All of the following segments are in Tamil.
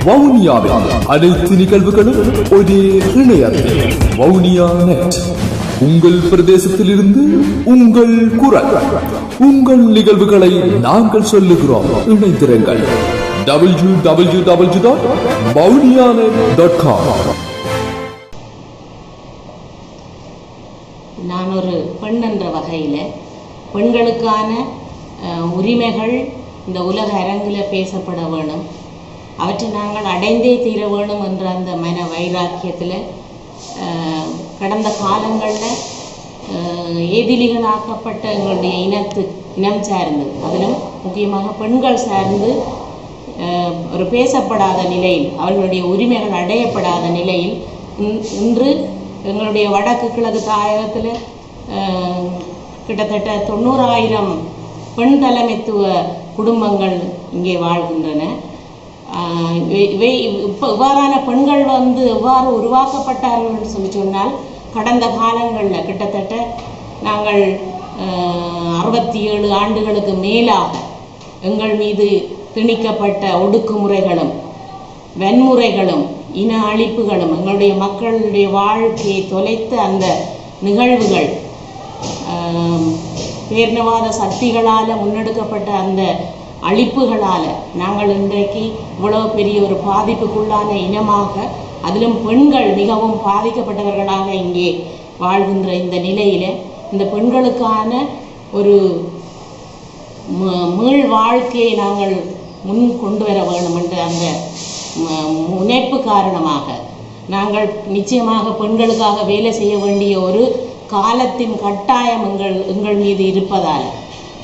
வவுனியாவில் அனைத்து நிகழ்வுகளும் ஒரே இணையத்தில் வவுனியா நெட். உங்கள் பிரதேசத்தில் இருந்து உங்கள் குரல், உங்கள் நிகழ்வுகளை நாங்கள் சொல்லுகிறோம். இணைந்திருங்கள் www.vavuniyanet.com. நான் ஒரு பெண் என்ற வகையில் பெண்களுக்கான உரிமைகள் இந்த உலக அரங்கில் பேசப்பட வேணும், அவற்றை நாங்கள் அடைந்தே தீர வேணும் என்ற அந்த மன வைராக்கியத்தில் கடந்த காலங்களில் ஏதிலிகளாக்கப்பட்ட எங்களுடைய இனம் சார்ந்து, அதிலும் முக்கியமாக பெண்கள் சார்ந்து ஒரு பேசப்படாத நிலையில், அவர்களுடைய உரிமைகள் அடையப்படாத நிலையில் இன்று எங்களுடைய வடக்கு கிழக்கு தாயகத்தில் கிட்டத்தட்ட 90,000 பெண் தலைமைத்துவ குடும்பங்கள் இங்கே வாழ்கின்றன. இவ்வாறான பெண்கள் எவ்வாறு உருவாக்கப்பட்டார்கள் சொல்லி சொன்னால், கடந்த காலங்களில் கிட்டத்தட்ட நாங்கள் 67 ஆண்டுகளுக்கு மேலாக எங்கள் மீது திணிக்கப்பட்ட ஒடுக்குமுறைகளும் வன்முறைகளும் இன அழிப்புகளும் எங்களுடைய மக்களுடைய வாழ்க்கையை தொலைத்த அந்த நிகழ்வுகள், பேரினவாத சக்திகளால் முன்னெடுக்கப்பட்ட அந்த அழிப்புகளால் நாங்கள் இன்றைக்கு இவ்வளவு பெரிய ஒரு பாதிப்புக்குள்ளான இனமாக, அதிலும் பெண்கள் மிகவும் பாதிக்கப்பட்டவர்களாக இங்கே வாழ்கின்ற இந்த நிலையில் இந்த பெண்களுக்கான ஒரு மீள் வாழ்க்கையை நாங்கள் முன் கொண்டு வர வேண்டும் என்ற அந்த முனைப்பு காரணமாக நாங்கள் நிச்சயமாக பெண்களுக்காக வேலை செய்ய வேண்டிய ஒரு காலத்தின் கட்டாயம் எங்கள் மீது இருப்பதால்,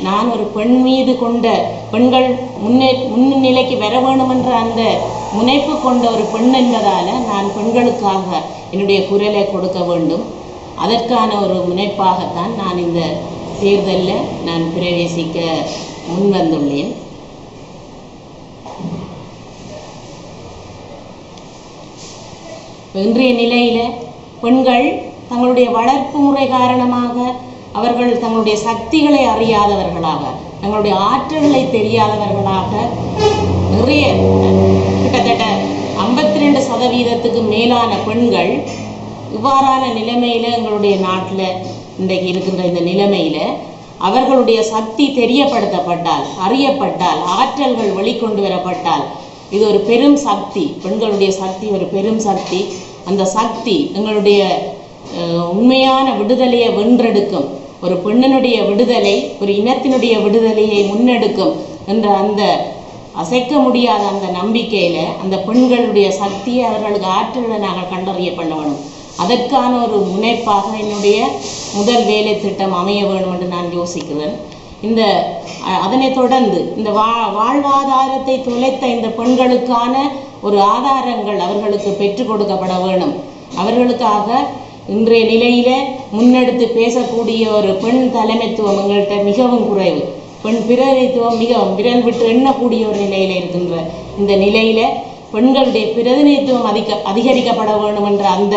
நான் ஒரு பெண் மீது கொண்ட பெண்கள் முன்னிலைக்கு வர வேண்டும் என்ற அந்த முனைப்பு கொண்ட ஒரு பெண் என்பதால் நான் பெண்களுக்காக என்னுடைய குரலை கொடுக்க வேண்டும். அதற்கான ஒரு முனைப்பாகத்தான் நான் இந்த தேர்தலில் நான் பிரவேசிக்க முன்வந்துள்ளேன். இன்றைய நிலையில் பெண்கள் தங்களுடைய வளர்ப்பு முறை காரணமாக அவர்கள் தங்களுடைய சக்திகளை அறியாதவர்களாக, தங்களுடைய ஆற்றல்களை தெரியாதவர்களாக நிறைய கிட்டத்தட்ட 52% மேலான பெண்கள் இவ்வாறான நிலைமையில் எங்களுடைய நாட்டில் இன்றைக்கு இருக்கின்ற இந்த நிலைமையில் அவர்களுடைய சக்தி தெரியப்படுத்தப்பட்டால், அறியப்பட்டால், ஆற்றல்கள் வெளிக்கொண்டு வரப்பட்டால், இது ஒரு பெரும் சக்தி. பெண்களுடைய சக்தி ஒரு பெரும் சக்தி. அந்த சக்தி எங்களுடைய உண்மையான விடுதலையை வென்றெடுக்கும், ஒரு பெண்ணினுடைய விடுதலை, ஒரு இனத்தினுடைய விடுதலையை முன்னெடுக்கும் என்ற அந்த அசைக்க முடியாத அந்த நம்பிக்கையில் அந்த பெண்களுடைய சக்தியை, அவர்களுக்கு ஆற்றலை நாங்கள் கண்டறிய பண்ண வேணும். அதற்கான ஒரு முனைப்பாக என்னுடைய முதல் வேலை திட்டம் அமைய வேண்டும் என்று நான் யோசிக்கிறேன். அதனைத் தொடர்ந்து இந்த வாழ்வாதாரத்தை தொலைத்த இந்த பெண்களுக்கான ஒரு ஆதாரங்கள் அவர்களுக்கு பெற்றுக் கொடுக்கப்பட வேணும். அவர்களுக்காக இன்றைய நிலையில முன்னெடுத்து பேசக்கூடிய ஒரு பெண் தலைமைத்துவம் எங்கள்கிட்ட மிகவும் குறைவு. பெண் பிரதிநிதித்துவம் மிகவும் விரல் விட்டு எண்ணக்கூடிய ஒரு நிலையில இருக்கின்ற இந்த நிலையில பெண்களுடைய பிரதிநிதித்துவம் அதிகரிக்கப்பட வேண்டும் என்ற அந்த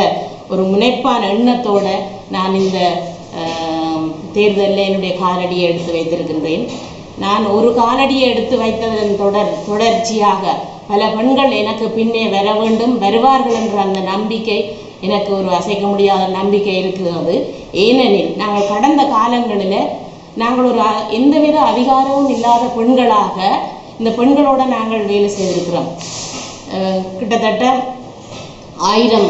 ஒரு முனைப்பான எண்ணத்தோட நான் இந்த தேர்தலில் என்னுடைய காலடியை எடுத்து வைத்திருக்கின்றேன். நான் ஒரு காலடியை எடுத்து வைத்ததன் தொடர்ச்சியாக பல பெண்கள் எனக்கு பின்னே வர வேண்டும், வருவார்கள் என்ற அந்த நம்பிக்கை எனக்கு ஒரு அசைக்க முடியாத நம்பிக்கை இருக்கிறது. ஏனெனில் நாங்கள் கடந்த காலங்களில் நாங்கள் ஒரு எந்தவித அதிகாரமும் இல்லாத பெண்களாக இந்த பெண்களோடு நாங்கள் வேலை செய்திருக்கிறோம். கிட்டத்தட்ட 1000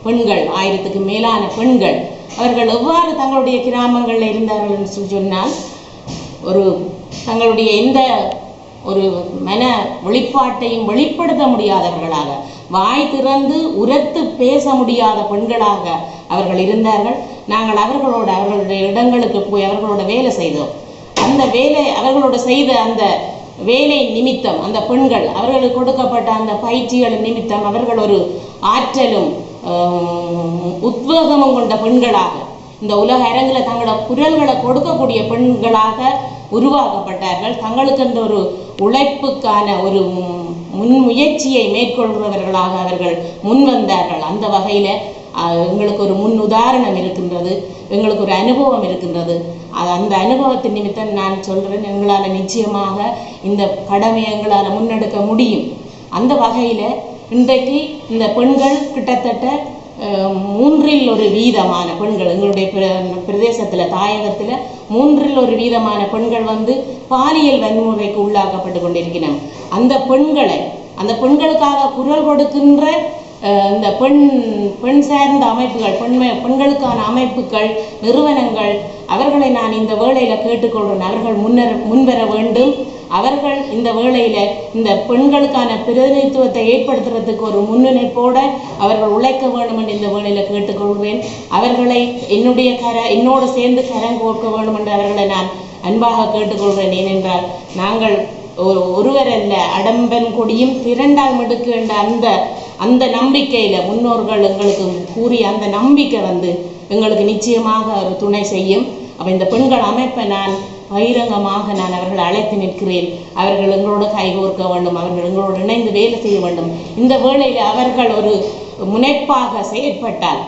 பெண்கள், 1000க்கு மேலான பெண்கள் அவர்கள் எவ்வாறு தங்களுடைய கிராமங்களில் இருந்தார்கள் என்று சொன்னால், தங்களுடைய எந்த ஒரு மன வெளிப்பாட்டையும் வெளிப்படுத்த முடியாதவர்களாக, வாய் திறந்து உரத்து பேச முடியாத பெண்களாக அவர்கள் இருந்தார்கள். நாங்கள் அவர்களுடைய இடங்களுக்கு போய் அவர்களோட வேலை செய்தோம். அந்த வேலை அவர்களோட செய்த அந்த வேலை நிமித்தம் அந்த பெண்கள் அவர்களுக்கு கொடுக்கப்பட்ட அந்த பயிற்சிகள் நிமித்தம் அவர்கள் ஒரு ஆற்றலும் உத்வேகமும் கொண்ட பெண்களாக இந்த உலக அரங்கில் தங்களோட குரல்களை கொடுக்கக்கூடிய பெண்களாக உருவாக்கப்பட்டார்கள். தங்களுக்கு அந்த ஒரு உழைப்புக்கான ஒரு முன்முயற்சியை மேற்கொள்பவர்களாக அவர்கள் முன் வந்தார்கள். அந்த வகையில் எங்களுக்கு ஒரு முன் உதாரணம் இருக்கின்றது, எங்களுக்கு ஒரு அனுபவம் இருக்கின்றது. அந்த அனுபவத்தின் நிமித்தம் நான் சொல்கிறேன், எங்களால் நிச்சயமாக இந்த கடமையை எங்களால் முன்னெடுக்க முடியும். அந்த வகையில் இன்றைக்கு இந்த பெண்கள் கிட்டத்தட்ட 1/3 பெண்கள் எங்களுடைய பிரதேசத்தில் தாயகத்தில் 1/3 பெண்கள் வந்து பாலியல் வன்முறைக்கு உள்ளாக்கப்பட்டு கொண்டிருக்கிறோம். அந்த பெண்களுக்காக குரல் கொடுக்கின்ற இந்த பெண் சார்ந்த அமைப்புகள், பெண்களுக்கான அமைப்புகள், நிறுவனங்கள், அவர்களை நான் இந்த வேளையில் கேட்டுக்கொள்கிறேன். அவர்கள் முன்வர வேண்டும். அவர்கள் இந்த வேளையில் இந்த பெண்களுக்கான பிரதிநிதித்துவத்தை ஏற்படுத்துறதுக்கு ஒரு முன்னிணைப்போடு அவர்கள் உழைக்க வேண்டும் என்று இந்த வேளையில் கேட்டுக்கொள்வேன். அவர்களை என்னோடு சேர்ந்து கரம் கோர்க்க வேண்டும் என்று அவர்களை நான் அன்பாக கேட்டுக்கொள்கிறேன். ஏனென்றால் நாங்கள் ஒருவரல்ல, அடம்பன் கொடியும் திரண்டால் மிடுக்கு என்ற அந்த நம்பிக்கையில் முன்னோர்கள் எங்களுக்கு கூறிய அந்த நம்பிக்கை வந்து எங்களுக்கு நிச்சயமாக ஒரு துணை செய்யும். அப்போ இந்த பெண்கள் அமைப்பை நான் பகிரங்கமாக அவர்களை அழைத்து நிற்கிறேன். அவர்கள் எங்களோடு கைகோர்க்க வேண்டும். அவர்கள் எங்களோடு இணைந்து வேலை செய்ய வேண்டும். இந்த வேளையில் அவர்கள் ஒரு முனைப்பாக செயற்பட்டால்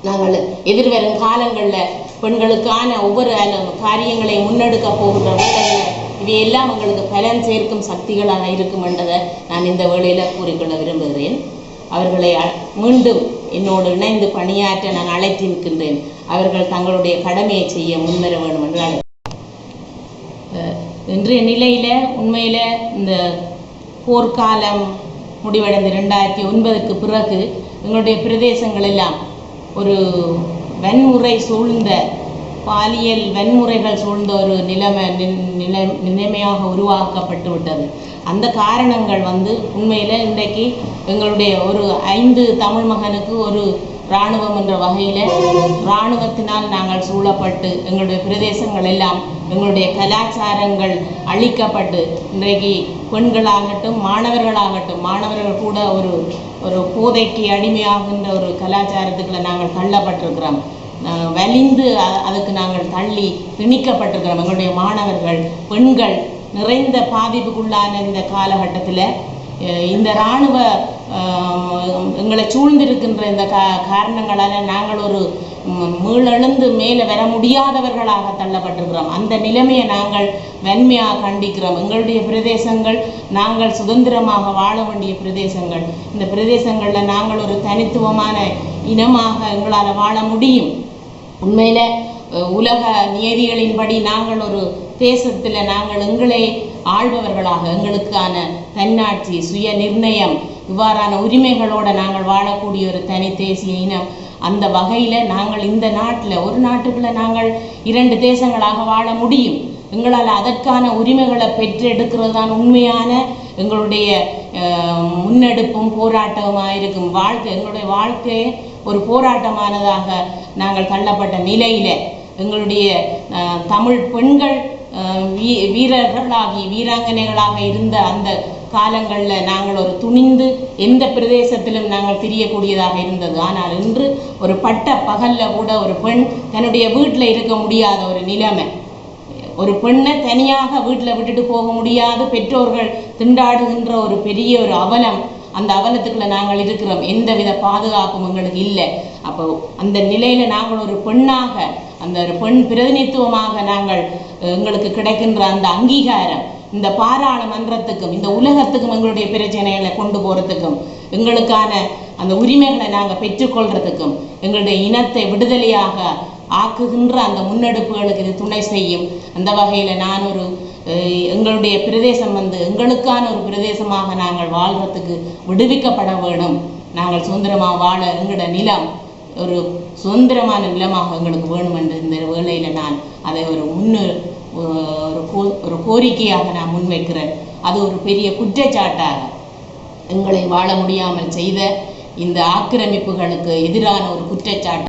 நாங்கள் எதிர்வரும் காலங்களில் பெண்களுக்கான ஒவ்வொரு காரியங்களை முன்னெடுக்க போகின்ற வேளையில் இவையெல்லாம் எங்களுக்கு பலன் சேர்க்கும் சக்திகளாக இருக்கும் என்றதை நான் இந்த வேளையில் கூறிக்கொள்ள விரும்புகிறேன். அவர்களை மீண்டும் என்னோடு இணைந்து பணியாற்ற நான் அழைத்து நிற்கின்றேன். அவர்கள் தங்களுடைய கடமையை செய்ய முன்வர வேண்டும் என்று இன்றைய நிலையில் உண்மையில் இந்த போர்க்காலம் முடிவடைந்த 2009க்கு பிறகு எங்களுடைய பிரதேசங்கள் எல்லாம் ஒரு வன்முறை சூழ்ந்த, பாலியல் வன்முறைகள் சூழ்ந்த ஒரு நிலைமையாக உருவாக்கப்பட்டு விட்டது. அந்த காரணங்கள் வந்து உண்மையில் இன்றைக்கு எங்களுடைய ஒரு 5 தமிழ் மகனுக்கு ஒரு இராணுவம் என்ற வகையில் இராணுவத்தினால் நாங்கள் சூழப்பட்டு எங்களுடைய பிரதேசங்கள் எல்லாம் எங்களுடைய கலாச்சாரங்கள் அழிக்கப்பட்டு இன்றைக்கு பெண்களாகட்டும் மாணவர்கள் கூட ஒரு போதைக்கு அடிமையாகின்ற ஒரு கலாச்சாரத்துக்குள்ள நாங்கள் தள்ளப்பட்டிருக்கிறோம். வலிந்து அதுக்கு நாங்கள் தள்ளி திணிக்கப்பட்டிருக்கிறோம். எங்களுடைய மாணவர்கள், பெண்கள் நிறைந்த பாதிப்புக்குள்ளான இந்த காலகட்டத்தில் இந்த இராணுவ எங்களை சூழ்ந்திருக்கின்ற இந்த காரணங்களால் நாங்கள் ஒரு மீளெழுந்து மேலே வர முடியாதவர்களாக தள்ளப்பட்டிருக்கிறோம். அந்த நிலைமையை நாங்கள் வன்மையாக கண்டிக்கிறோம். எங்களுடைய பிரதேசங்கள் நாங்கள் சுதந்திரமாக வாழ வேண்டிய பிரதேசங்கள். இந்த பிரதேசங்களில் நாங்கள் ஒரு தனித்துவமான இனமாக எங்களால் வாழ முடியும். உண்மையில் உலக நியதிகளின்படி நாங்கள் ஒரு தேசத்தில் நாங்கள் எங்களே ஆள்பவர்களாக எங்களுக்கான தன்னாட்சி, சுய நிர்ணயம், இவ்வாறான உரிமைகளோடு நாங்கள் வாழக்கூடிய ஒரு தனி தேசிய இனம். அந்த வகையில் நாங்கள் இந்த நாட்டில் ஒரு நாட்டுக்குள்ள நாங்கள் 2 தேசங்களாக வாழ முடியும். எங்களால் அதற்கான உரிமைகளை பெற்றெடுக்கிறது தான் உண்மையான எங்களுடைய முன்னெடுப்பும் போராட்டமாக இருக்கும். எங்களுடைய வாழ்க்கையை ஒரு போராட்டமானதாக நாங்கள் தள்ளப்பட்ட நிலையில் எங்களுடைய தமிழ் பெண்கள் வீராங்கனைகளாக இருந்த அந்த காலங்களில் நாங்கள் ஒரு துணிந்து எந்த பிரதேசத்திலும் நாங்கள் திரியக்கூடியதாக இருந்தது. ஆனால் இன்று ஒரு பட்ட பகலில் கூட ஒரு பெண் தன்னுடைய வீட்டில் இருக்க முடியாத ஒரு நிலைமை. ஒரு பெண்ணை தனியாக வீட்டில் விட்டுட்டு போக முடியாது. பெற்றோர்கள் திண்டாடுகின்ற ஒரு பெரிய ஒரு அவலம். அந்த அவலத்துக்குள்ள நாங்கள் இருக்கிறோம். எந்தவித பாதுகாப்பும் எங்களுக்கு இல்லை. அப்போ அந்த நிலையில் நாங்கள் ஒரு பெண்ணாக, அந்த ஒரு பெண் பிரதிநிதித்துவமாக நாங்கள் எங்களுக்கு கிடைக்கின்ற அந்த அங்கீகாரம் இந்த பாராளுமன்றத்துக்கும் இந்த உலகத்துக்கும் எங்களுடைய பிரச்சனைகளை கொண்டு போகிறதுக்கும் எங்களுக்கான அந்த உரிமைகளை நாங்கள் பெற்றுக்கொள்றதுக்கும் எங்களுடைய இனத்தை விடுதலையாக ஆக்குகின்ற அந்த முன்னெடுப்புகளுக்கு இது துணை செய்யும். அந்த வகையில் நான் எங்களுடைய பிரதேசம் எங்களுக்கான ஒரு பிரதேசமாக நாங்கள் வாழ்கிறதுக்கு விடுவிக்கப்பட வேணும். நாங்கள் சுதந்திரமாக வாழ எங்களோட நிலம் ஒரு சுதந்திரமான நிலமாக எங்களுக்கு வேணும் என்று இந்த வேளையில் நான் அதை ஒரு கோரிக்கையாக நான் முன்வைக்கிறேன். அது ஒரு பெரிய குற்றச்சாட்டாக எங்களை வாழ முடியாமல் செய்த இந்த ஆக்கிரமிப்புகளுக்கு எதிரான ஒரு குற்றச்சாட்டு.